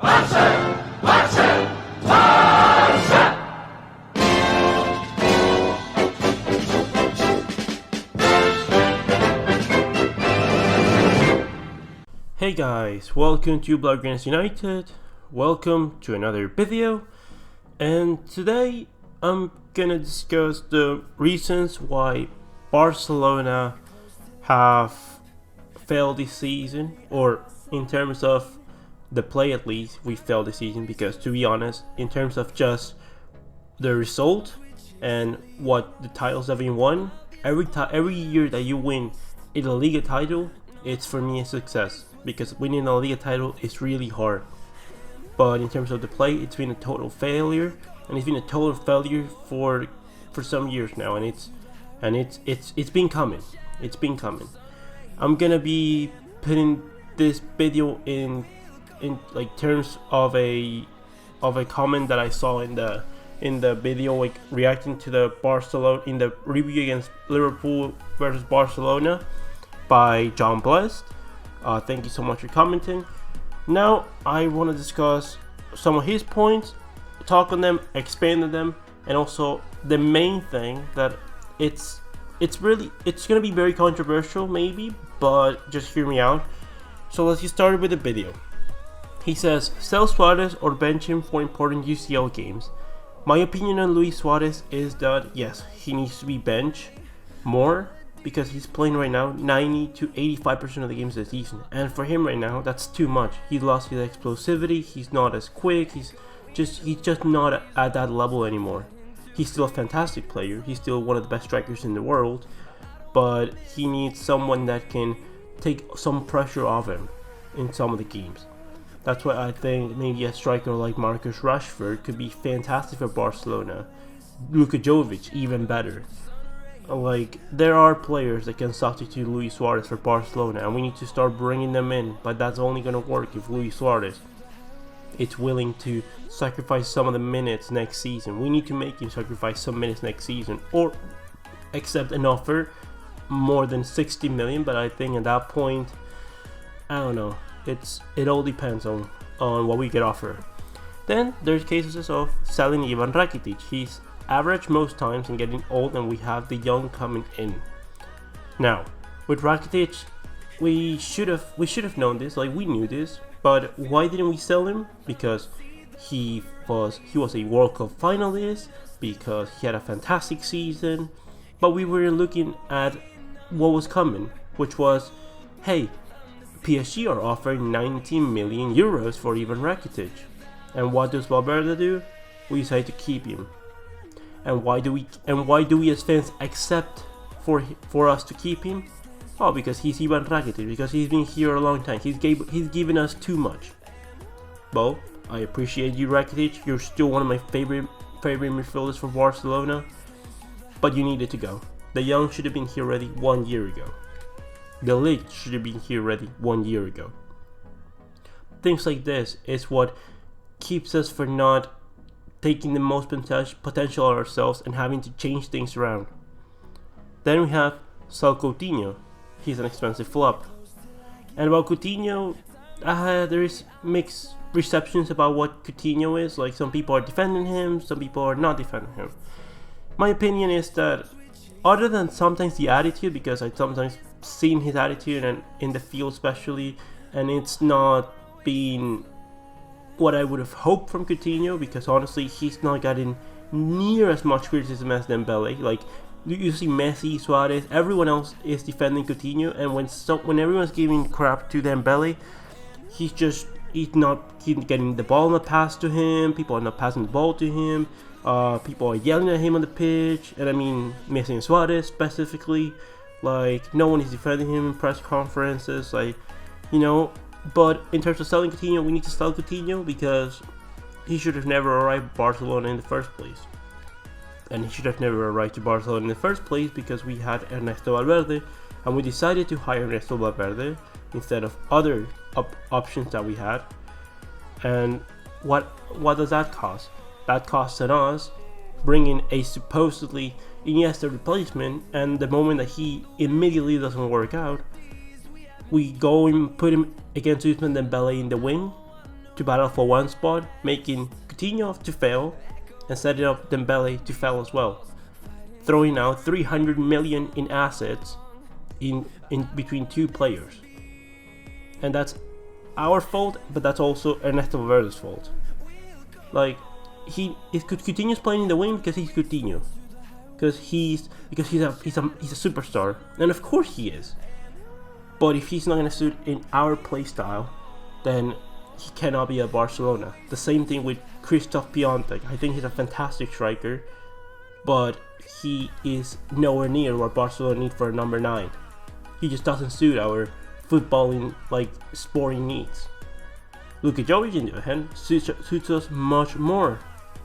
Hey guys, welcome to Blaugrana United. Welcome to another video, and today I'm gonna discuss the reasons why Barcelona have failed this season, or in terms of the play at least, we failed this season. Because to be honest, in terms of just the result and what the titles have been won, every year that you win in a Liga title, it's for me a success, because winning a Liga title is really hard. But in terms of the play, it's been a total failure, and it's been a total failure for some years now, and it's been coming. It's been coming. I'm gonna be putting this video in like terms of a comment that I saw in the video, like reacting to the Barcelona in the review against Liverpool versus Barcelona by John Blessed. Thank you so much for commenting. Now I want to discuss some of his points, talk on them, expand on them, and also the main thing that it's gonna be very controversial maybe, but just hear me out. So let's get started with the video. He says, sell Suarez or bench him for important UCL games. My opinion on Luis Suarez is that yes, he needs to be benched more, because he's playing right now 90 to 85% of the games this season, and for him right now that's too much. He's lost his explosivity, he's not as quick, he's just not at that level anymore. He's still a fantastic player, he's still one of the best strikers in the world, but he needs someone that can take some pressure off him in some of the games. That's why I think maybe a striker like Marcus Rashford could be fantastic for Barcelona. Luka Jovic even better. Like, there are players that can substitute Luis Suarez for Barcelona, and we need to start bringing them in, but that's only going to work if Luis Suarez is willing to sacrifice some of the minutes next season. We need to make him sacrifice some minutes next season, or accept an offer more than 60 million, but I think at that point, I don't know, it all depends on what we get offered. Then there's cases of selling Ivan Rakitic. He's average most times and getting old, and we have the young coming in. Now with Rakitic, we should have known this, like we knew this, but why didn't we sell him? Because he was a World Cup finalist, because he had a fantastic season, but we were looking at what was coming, which was, hey, PSG are offering 19 million euros for Ivan Rakitic, and what does Valverde do? We decide to keep him. And why do we as fans accept for us to keep him? Oh, because he's Ivan Rakitic, because he's been here a long time. He's given us too much. Well, I appreciate you, Rakitic. You're still one of my favorite midfielders for Barcelona, but you needed to go. The young should have been here already 1 year ago. The league should have been here already 1 year ago. Things like this is what keeps us for not taking the most potential of ourselves and having to change things around. Then we have sell Coutinho. He's an expensive flop. And about Coutinho, there is mixed receptions about what Coutinho is. Like, some people are defending him, some people are not defending him. My opinion is that, other than sometimes the attitude, because I've sometimes seen his attitude and in the field especially, and it's not been what I would have hoped from Coutinho, because honestly he's not gotten near as much criticism as Dembele. Like, you see Messi, Suarez, everyone else is defending Coutinho, and when everyone's giving crap to Dembele, he's not getting the ball not passed to him, people are not passing the ball to him, people are yelling at him on the pitch, and I mean Messi and Suarez specifically, like no one is defending him in press conferences, like, you know. But in terms of selling Coutinho, we need to sell Coutinho because he should have never arrived at Barcelona in the first place. And he should have never arrived to Barcelona in the first place because we had Ernesto Valverde, and we decided to hire Ernesto Valverde instead of other options that we had. And what does that cost? That costs us bringing a supposedly Iniesta replacement, and the moment that he immediately doesn't work out, we go and put him against Ousmane Dembele in the wing, to battle for one spot, making Coutinho to fail and setting up Dembele to fail as well, throwing out 300 million in assets in between two players. And that's our fault, but that's also Ernesto Valverde's fault. Like, Coutinho's playing in the wing because he's Coutinho, because he's a superstar, and of course he is. But if he's not gonna suit in our play style, then he cannot be at Barcelona. The same thing with Christoph Piontek. I think he's a fantastic striker, but he is nowhere near what Barcelona need for a number 9. He just doesn't suit our footballing, like, sporting needs. Luka Jovic, on the other hand, suits us much more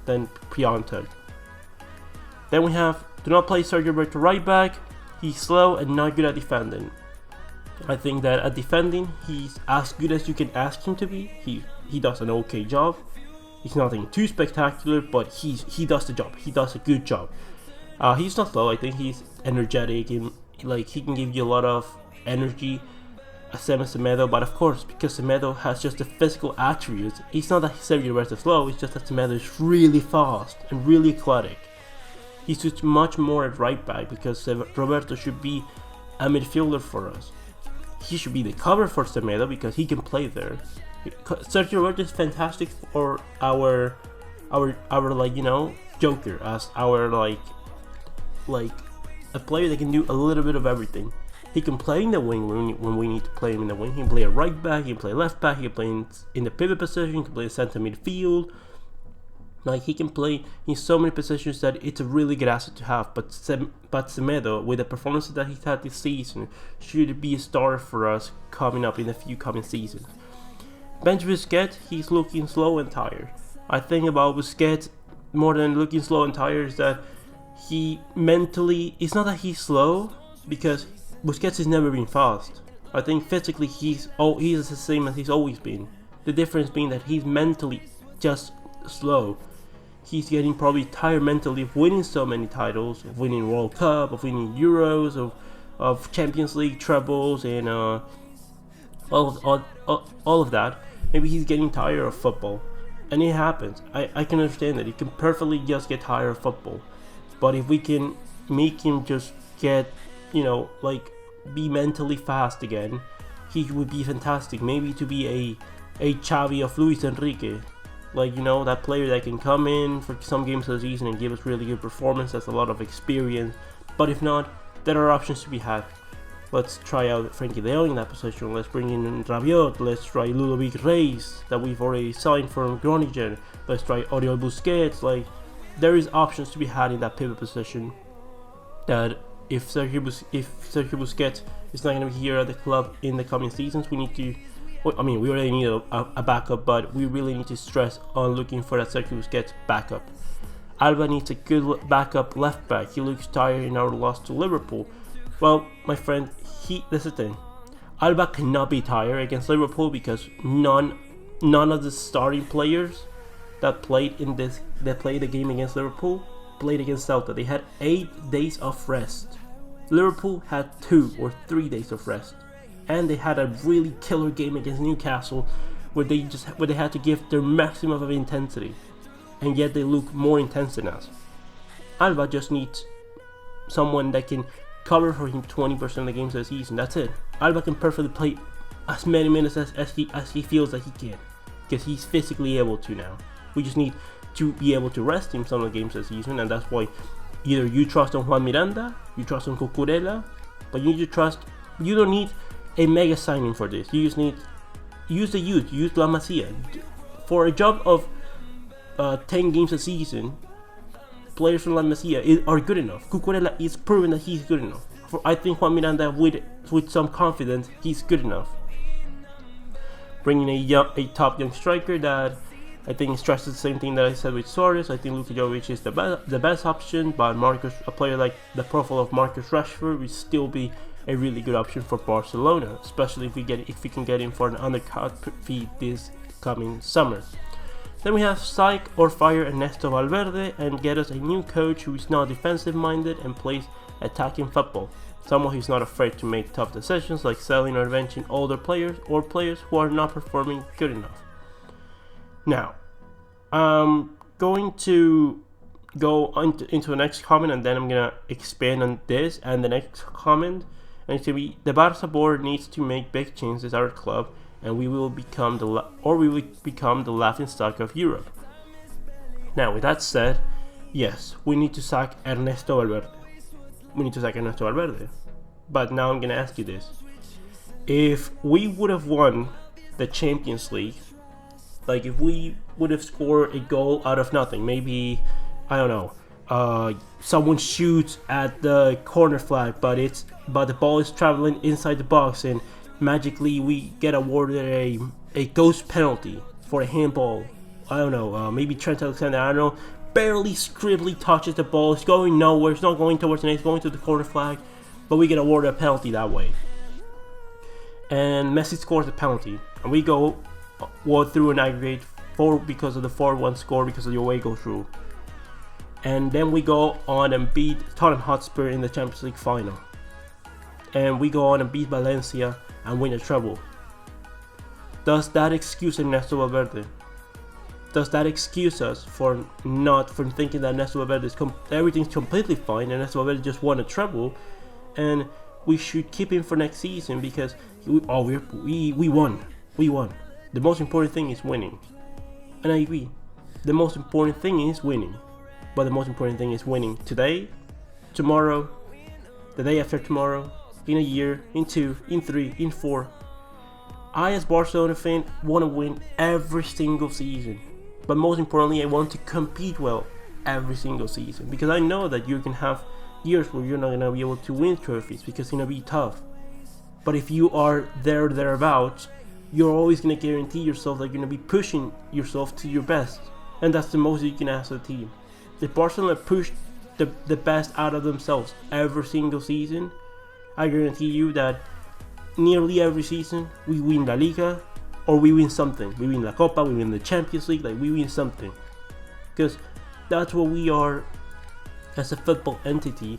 than Piontek. Then we have, do not play Sergio Roberto right back. He's slow and not good at defending. I think that at defending, he's as good as you can ask him to be. He does an okay job. He's nothing too spectacular, but he does the job. He does a good job. He's not slow. I think he's energetic and, like, he can give you a lot of energy. Same as Semedo, but of course, because Semedo has just the physical attributes, it's not that Sergio Roberto is slow. It's just that Semedo is really fast and really athletic. He suits much more at right back because Roberto should be a midfielder for us. He should be the cover for Semedo because he can play there. Sergio Roberto is fantastic for our like, you know, joker, as our like a player that can do a little bit of everything. He can play in the wing when we need to play him in the wing. He can play a right back, he can play left back, he can play in the pivot position, he can play center midfield. Like, he can play in so many positions that it's a really good asset to have. But Semedo, with the performances that he's had this season, should be a star for us coming up in a few coming seasons. Bench Busquets, he's looking slow and tired. I think about Busquets, more than looking slow and tired, is that he mentally, it's not that he's slow, because Busquets has never been fast. I think physically he's the same as he's always been. The difference being that he's mentally just slow. He's getting probably tired mentally of winning so many titles, of winning World Cup, of winning Euros, of Champions League trebles, and all of that. Maybe he's getting tired of football, and it happens. I can understand that. He can perfectly just get tired of football, but if we can make him just get, you know, like, be mentally fast again, he would be fantastic. Maybe to be a Xavi of Luis Enrique, like, you know, that player that can come in for some games of the season and give us really good performance. That's a lot of experience. But if not, there are options to be had. Let's try out Frankie de Jong in that position. Let's bring in Rabiot. Let's try Ludovic Reis that we've already signed from Groningen. Let's try Oriol Busquets. Like, there is options to be had in that pivot position. That if Sergio Busquets is not going to be here at the club in the coming seasons, we need to. I mean, we already need a backup, but we really need to stress on looking for that Sergio Busquets backup. Alba needs a good backup left back. He looks tired in our loss to Liverpool. Well, my friend, that's the thing. Alba cannot be tired against Liverpool because none of the starting players that played the game against Liverpool played against Celta. They had 8 days of rest. Liverpool had 2 or 3 days of rest. And they had a really killer game against Newcastle where they had to give their maximum of intensity, and yet they look more intense than us. Alba just needs someone that can cover for him 20% of the games of the season. That's it. Alba can perfectly play as many minutes as he feels that he can, because he's physically able to now. We just need to be able to rest him some of the games of the season, and that's why either you trust on Juan Miranda, you trust on Cucurella, but you need to trust. You don't need a mega signing for this. You just need use the youth, use La Masia. For a job of 10 games a season, players from La Masia are good enough. Cucurella is proven that he's good enough. I think Juan Miranda, with some confidence, he's good enough. Bringing a top young striker that I think stresses the same thing that I said with Suarez. I think Luka Jovic is the best option, but a player like the profile of Marcus Rashford will still be a really good option for Barcelona, especially if we can get him for an undercut fee this coming summer. Then we have psych or fire Ernesto Valverde and get us a new coach who is not defensive minded and plays attacking football. Someone who's not afraid to make tough decisions like selling or benching older players or players who are not performing good enough. Now, I'm going to go into the next comment, and then I'm gonna expand on this and the next comment. And it's gonna be: the Barca board needs to make big changes at our club, and we will become the laughing stock of Europe. Now, with that said, yes, we need to sack Ernesto Valverde. But now I'm gonna ask you this: if we would have won the Champions League, like if we would have scored a goal out of nothing, maybe, I don't know, someone shoots at the corner flag, but the ball is traveling inside the box, and magically we get awarded a ghost penalty for a handball. I don't know, maybe Trent Alexander, I don't know, barely scribbly touches the ball. It's going nowhere. It's not going towards the net. It's going to the corner flag, but we get awarded a penalty that way. And Messi scores the penalty, and we go through an aggregate 4 because of the 4-1 score because of the away goal rule. And then we go on and beat Tottenham Hotspur in the Champions League final. And we go on and beat Valencia and win a treble. Does that excuse Ernesto Valverde? Does that excuse us from thinking that Ernesto Valverde everything's completely fine, and Ernesto Valverde just won a treble, and we should keep him for next season because we won. The most important thing is winning. And I agree. The most important thing is winning. But the most important thing is winning today, tomorrow, the day after tomorrow, in a year, in 2, in 3, in 4. I, as Barcelona fan, want to win every single season. But most importantly, I want to compete well every single season. Because I know that you can have years where you're not going to be able to win trophies because it's going to be tough. But if you are thereabouts, you're always going to guarantee yourself that you're going to be pushing yourself to your best. And that's the most you can ask of the team. If Barcelona push the best out of themselves every single season, I guarantee you that nearly every season we win La Liga or we win something. We win La Copa, we win the Champions League, like we win something. Because that's what we are as a football entity.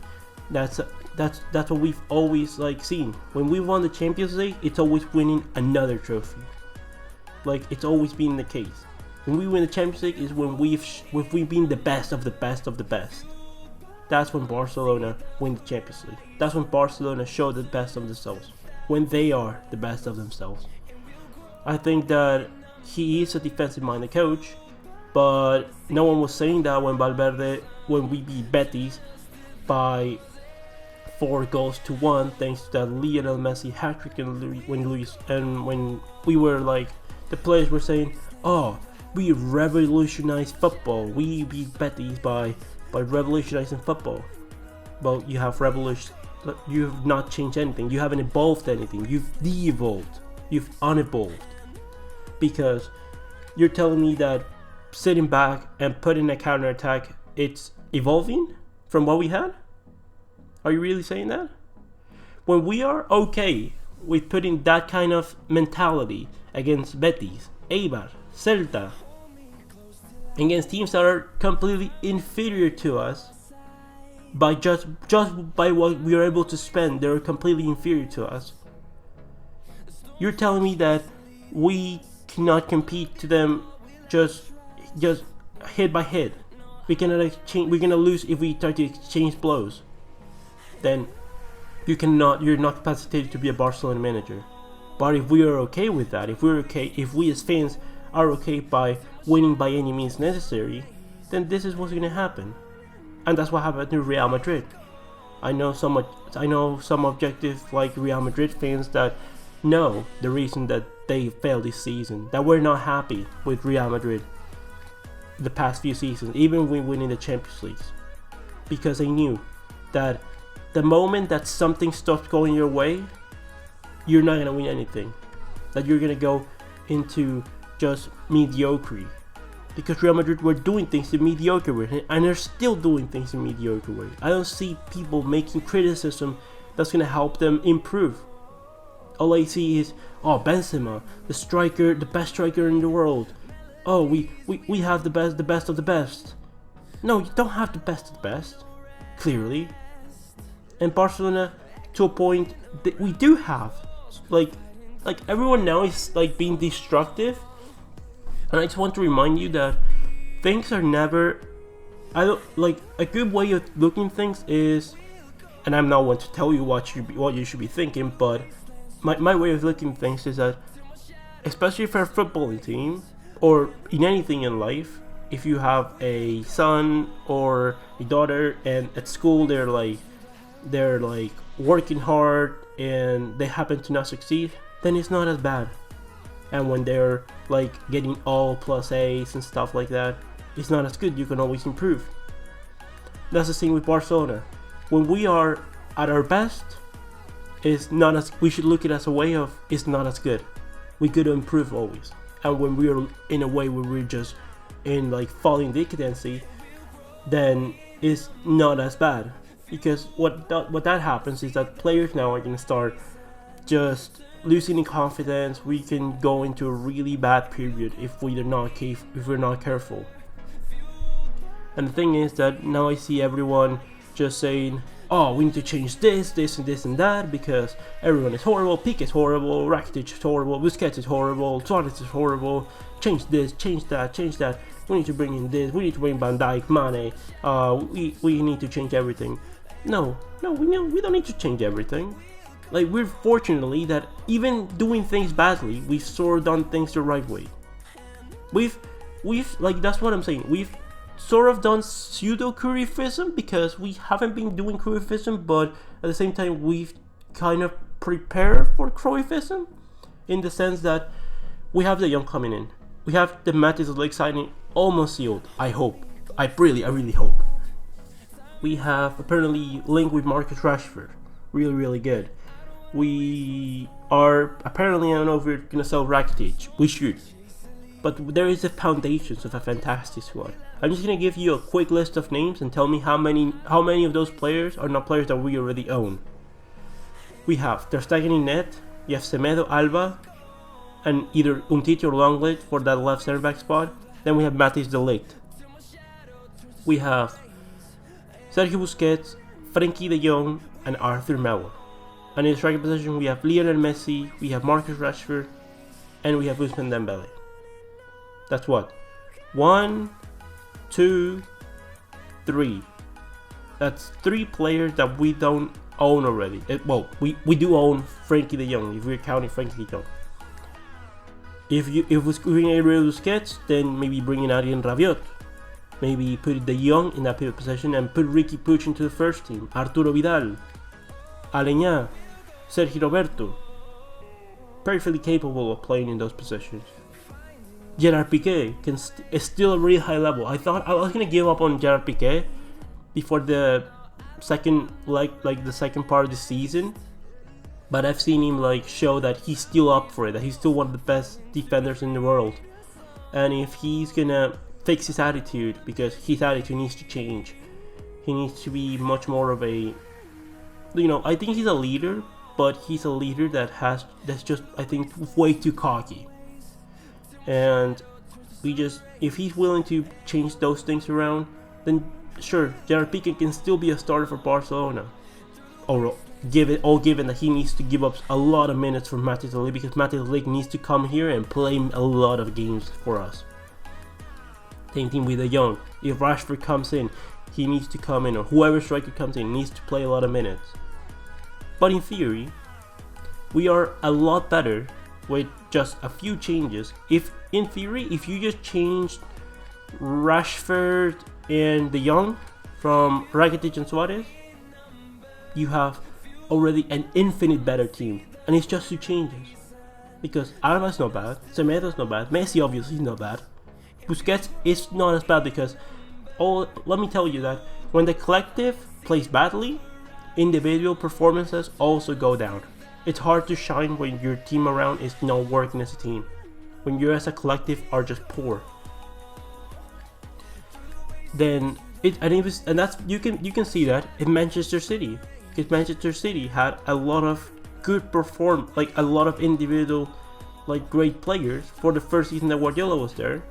That's what we've always seen. When we won the Champions League, it's always winning another trophy. Like it's always been the case. When we win the Champions League is when we've been the best of the best of the best. That's when Barcelona win the Champions League. That's when Barcelona show the best of themselves. When they are the best of themselves. I think that he is a defensive-minded coach, but no one was saying that when we beat Betis by 4-1 thanks to that Lionel Messi hat-trick when we were the players were saying, oh, we revolutionized football. We beat Betis by revolutionizing football. Well, you have not changed anything. You haven't evolved anything. You've de-evolved. You've unevolved. Because you're telling me that sitting back and putting a counter-attack, it's evolving from what we had? Are you really saying that? When we are okay with putting that kind of mentality against Betis, Eibar, Celta, against teams that are completely inferior to us, by just by what we are able to spend, they're completely inferior to us. You're telling me that we cannot compete to them just head by head. We're gonna lose if we try to exchange blows. Then you're not capacitated to be a Barcelona manager. But if we are okay with that, if we as fans are okay by winning by any means necessary, then this is what's gonna happen. And that's what happened to Real Madrid. I know some objective Real Madrid fans that know the reason that they failed this season, that we're not happy with Real Madrid the past few seasons, even when winning the Champions League, because they knew that the moment that something stops going your way, you're not gonna win anything. That you're gonna go into just mediocrity. Because Real Madrid were doing things in mediocre way, and they're still doing things in mediocre way. I don't see people making criticism that's gonna help them improve. All I see is, oh, Benzema, the best striker in the world. Oh, we have the best of the best. No, you don't have the best of the best, clearly. And Barcelona, to a point, that we do have. Like everyone now is being destructive And I just want to remind you that things are never. I don't like a good way of looking things is, and I'm not one to tell you what you should be thinking, but my way of looking things is that, especially for a footballing team or in anything in life, if you have a son or a daughter and at school they're like working hard and they happen to not succeed, then it's not as bad. And when they're like getting all plus A's and stuff like that, it's not as good. You can always improve. That's the thing with Barcelona. When we are at our best, it's not as, we should look at it as a way of, it's not as good. We could improve always. And when we're in a way where we're just in like falling decadency, then it's not as bad. Because what that happens is that players now are going to start just losing in confidence. We can go into a really bad period if we're not careful. And the thing is that now I see everyone just saying, oh, we need to change this and that because everyone is horrible. Piqué is horrible, Rakitic is horrible, Busquets is horrible, Suarez is horrible. Change this, change that. We need to bring in this. We need to bring Van Dijk, Mane. We need to change everything. No, we don't need to change everything. Like, we're fortunately that even doing things badly, we've sort of done things the right way. We've like, that's what I'm saying. We've sort of done pseudo-Cruyffism because we haven't been doing Cruyffism, but at the same time we've kind of prepared for Cruyffism in the sense that we have the young coming in. We have the Matthijs Lig signing almost sealed. I hope. I really hope. We have apparently linked with Marcus Rashford. Really good. We are apparently, I don't know if we're gonna sell Rakitic. We should. But there is the foundations of a fantastic squad. I'm just gonna give you a quick list of names and tell me how many of those players are not players that we already own. We have Ter Stegen in net, you have Semedo, Alba, and either Umtiti or Lenglet for that left center back spot. Then we have Matthijs de Ligt. We have Sergio Busquets, Frenkie de Jong, and Arthur Melo. And in the striker position we have Lionel Messi, we have Marcus Rashford, and we have Ousmane Dembele. That's what? 1, 2, 3. That's 3 players that we don't own already. We do own Frenkie de Jong if we're counting Frenkie de Jong. If we're getting rid of Busquets, then maybe bringing out in Rabiot. Maybe put De Jong in that pivot position and put Ricky Puig into the first team. Arturo Vidal, Aleñá, Sergio Roberto. Perfectly capable of playing in those positions. Gerard Piqué is still a really high level. I thought I was gonna give up on Gerard Piqué before the second the second part of the season, but I've seen him show that he's still up for it. That he's still one of the best defenders in the world, and if he's gonna fix his attitude, because his attitude needs to change, he needs to be much more of a, I think he's a leader, but he's a leader that's just I think way too cocky. And if he's willing to change those things around, then sure, Gerard Piqué can still be a starter for Barcelona. Given that he needs to give up a lot of minutes for Matthijs de Ligt, because Matthijs de Ligt needs to come here and play a lot of games for us. Same thing with De Jong. If Rashford comes in, he needs to come in, or whoever striker comes in needs to play a lot of minutes. But in theory, we are a lot better with just a few changes. If you just changed Rashford and De Jong from Rakitic and Suarez, you have already an infinite better team, and it's just 2 changes. Because Alba's not bad, Semedo's not bad, Messi obviously is not bad, Busquets is not as bad, because let me tell you that when the collective plays badly, individual performances also go down. It's hard to shine when your team around is not working as a team, when you as a collective are just poor. Then you can see that in Manchester City, because Manchester City had a lot of a lot of individual great players for the first season that Guardiola was there,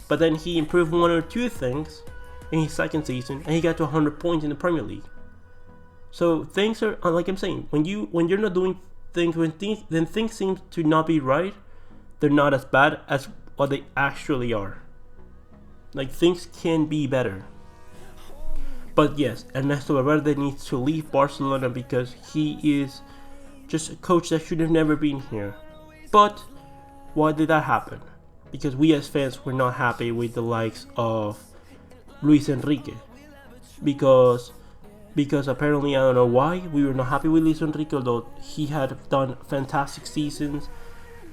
but then he improved 1 or 2 things in his second season and he got to 100 points in the Premier League. So things are, like I'm saying, when you're not doing things, when things seem to not be right, they're not as bad as what they actually are. Like, things can be better. But yes, Ernesto Valverde needs to leave Barcelona because he is just a coach that should have never been here. But why did that happen? Because we as fans were not happy with the likes of Luis Enrique. Because apparently, I don't know why, we were not happy with Luis Enrique, although he had done fantastic seasons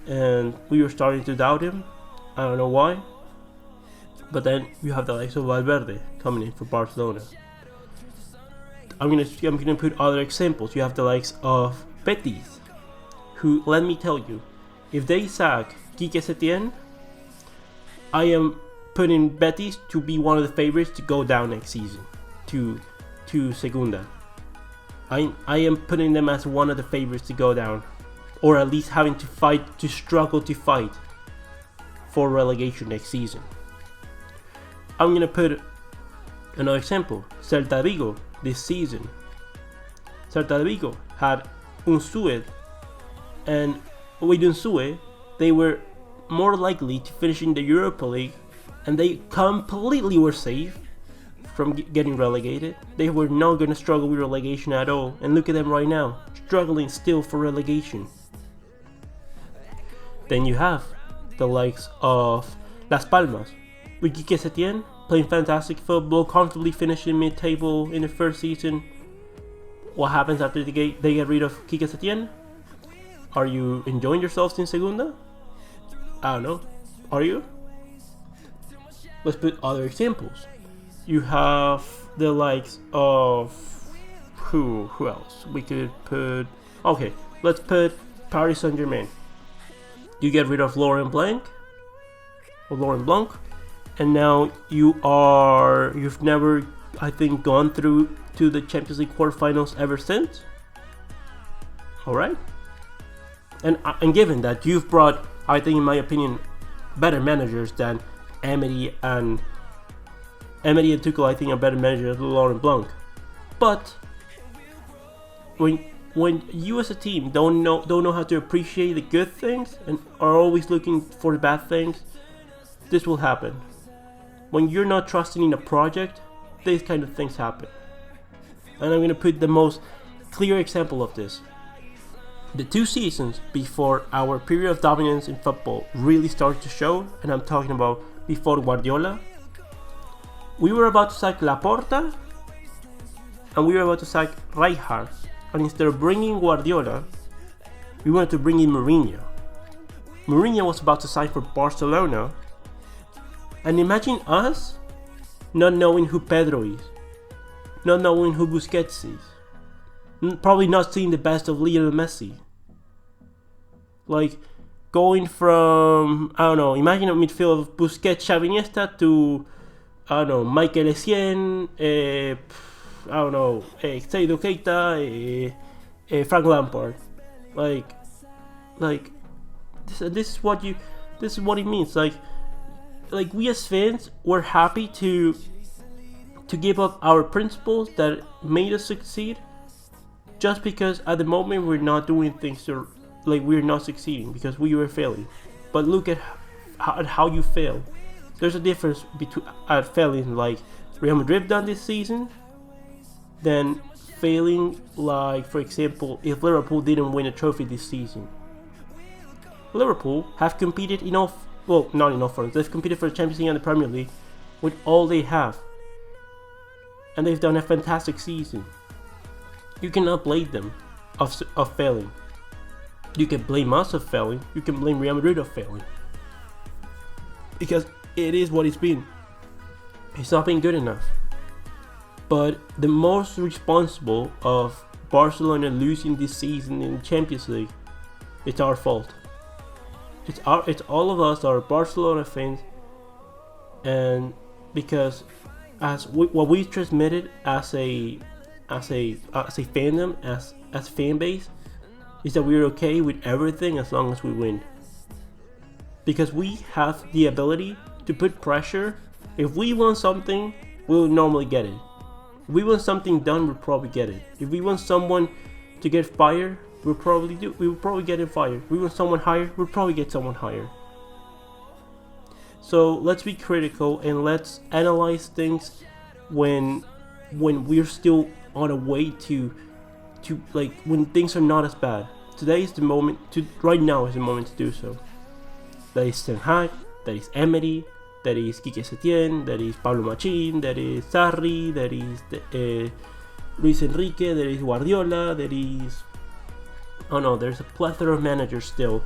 and we were starting to doubt him. I don't know why. But then you have the likes of Valverde coming in for Barcelona. I'm gonna put other examples. You have the likes of Betis, who, let me tell you, if they sack Quique Setién, I am putting Betis to be one of the favorites to go down next season to Segunda. I am putting them as one of the favorites to go down, or at least having to struggle to fight for relegation next season. I'm gonna put another example. Celta Vigo this season. Celta Vigo had Unzué, and with Unzué, they were more likely to finish in the Europa League, and they completely were safe from getting relegated. They were not gonna struggle with relegation at all, and look at them right now, struggling still for relegation. Then you have the likes of Las Palmas, with Quique Setién playing fantastic football, comfortably finishing mid-table in the first season. What happens after they get rid of Quique Setién? Are you enjoying yourselves in Segunda? I don't know. Are you? Let's put other examples. You have the likes of who else? We could put, okay, let's put Paris Saint-Germain. You get rid of Laurent Blanc, and now you've never, I think, gone through to the Champions League quarterfinals ever since. All right, and given that you've brought, I think, in my opinion, better managers than Emery and Tuchel, I think, are better managers than Laurent Blanc. But when you as a team don't know how to appreciate the good things and are always looking for the bad things, this will happen. When you're not trusting in a project, these kind of things happen. And I'm going to put the most clear example of this. The 2 seasons before our period of dominance in football really started to show, and I'm talking about before Guardiola, we were about to sack Laporta and we were about to sack Rijkaard. And instead of bringing Guardiola, we wanted to bring in Mourinho. Mourinho was about to sign for Barcelona. And imagine us not knowing who Pedro is, not knowing who Busquets is, probably not seeing the best of Lionel Messi. Like, going from, I don't know, imagine a midfield of Busquets, Xavi, Iniesta to, I don't know, Michael Essien, I don't know, Seydou Keita, Frank Lampard. Like this is what it means. Like we as fans were happy to give up our principles that made us succeed, just because at the moment we're not doing things we're not succeeding because we were failing. But look at how you fail. There's a difference between failing like Real Madrid done this season, than failing like, for example, if Liverpool didn't win a trophy this season. Liverpool have competed not enough for them. They've competed for the Champions League and the Premier League with all they have, and they've done a fantastic season. You cannot blame them of failing. You can blame us of failing. You can blame Real Madrid of failing, because it is what it's been. It's not been good enough. But the most responsible of Barcelona losing this season in the Champions League, it's our fault. It's all of us are Barcelona fans, and because what we transmitted as a fandom, as fan base, is that we're okay with everything as long as we win. Because we have the ability to put pressure. If we want something, we'll normally get it. If we want something done, we'll probably get it. If we want someone to get fired, we'll probably get him fired. If we want someone hired, we'll probably get someone hired. So let's be critical and let's analyze things when we're still on a way to like when things are not as bad. Today is the moment to right now is the moment to do so. That is Ten Hag, that is Emery, that is Quique Setién, that is Pablo Machín, that is Sarri, that is Luis Enrique, that is Guardiola, that is there's a plethora of managers still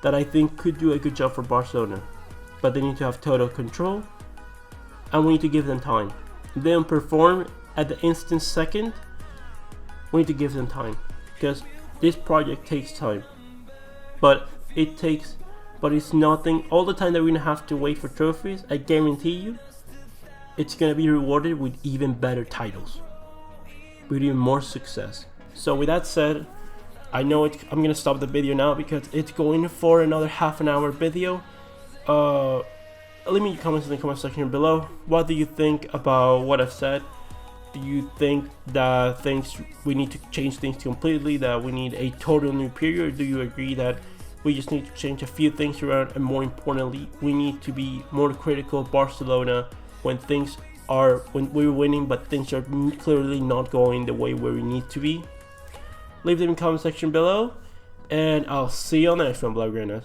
that I think could do a good job for Barcelona, but they need to have total control and we need to give them time. They don't perform at the instant second, we need to give them time because this project takes time, but it's nothing. All the time that we're gonna have to wait for trophies, I guarantee you it's gonna be rewarded with even better titles, with even more success. So with that said, I know I'm gonna stop the video now because it's going for another half an hour video. Leave me your comments in the comment section below. What do you think about what I've said? Do you think that we need to change things completely, that we need a total new period? Or do you agree that we just need to change a few things around, and more importantly, we need to be more critical of Barcelona when we're winning but things are clearly not going the way where we need to be? Leave them in the comment section below, and I'll see you on the next one, Blaugranas.